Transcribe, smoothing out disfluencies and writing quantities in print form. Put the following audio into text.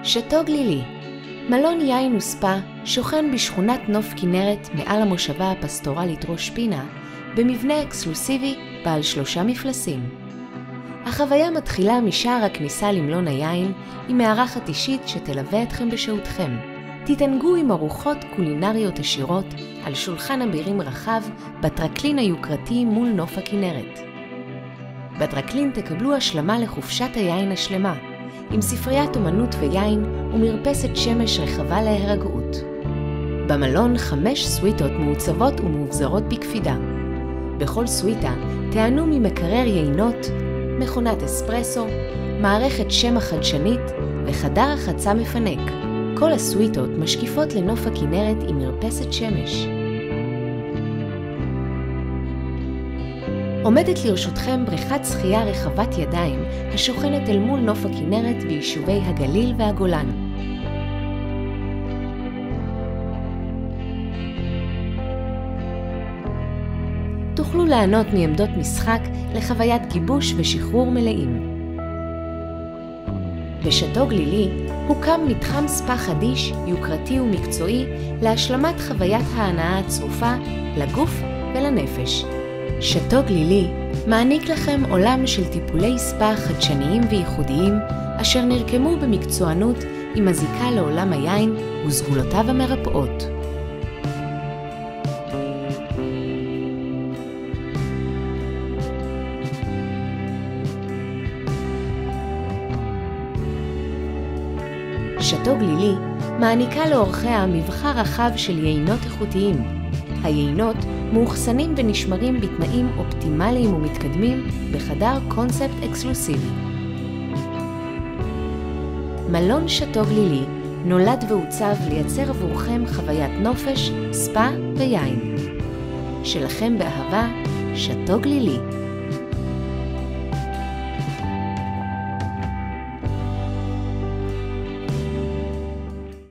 שאטו גלילי, מלון יין וספה שוכן בשכונת נוף כנרת מעל המושבה הפסטורלית ראש פינה, במבנה אקסקלוסיבי בעל 3 מפלסים. החוויה מתחילה משער הכניסה למלון היין עם מארחת אישית שתלווה אתכם בשהותכם. תתענגו עם ארוחות קולינריות עשירות על שולחן אבירים רחב בטרקלין היוקרתי מול נוף הכנרת. בטרקלין תקבלו השלמה לחופשת היין השלמה, עם ספריית אומנות ויין ומרפסת שמש רחבה להירגעות. במלון 5 סוויטות מעוצבות ומאובזרות בקפידה. בכל סוויטה תיהנו ממקרר יינות, מכונת אספרסו, מערכת שמע חדשנית וחדר רחצה מפנק. כל הסוויטות משקיפות לנוף הכנרת עם מרפסת שמש. עומדת לרשותכם בריכת שחייה רחבת ידיים השוכנת אל מול נוף הכנרת ביישובי הגליל והגולן. תוכלו ליהנות מעמדות משחק לחוויית גיבוש ושחרור מלאים. בשאטו גלילי הוקם מתחם ספה חדיש, יוקרתי ומקצועי להשלמת חוויית ההנאה הצרופה לגוף ולנפש. שאטו גלילי מעניק לכם עולם של טיפולי ספה חדשניים וייחודיים אשר נרקמו במקצוענות עם הזיקה לעולם היין וסגולותיו המרפאות. שאטו גלילי מעניקה לאורחיה מבחר רחב של יינות איכותיים. היינות מאוחסנים ונשמרים בתנאים אופטימליים ומתקדמים בחדר קונספט אקסקלוסיבי. מלון שאטו גלילי נולד ועוצב לייצר עבורכם חוויית נופש, ספה ויין. שלכם באהבה, שאטו גלילי.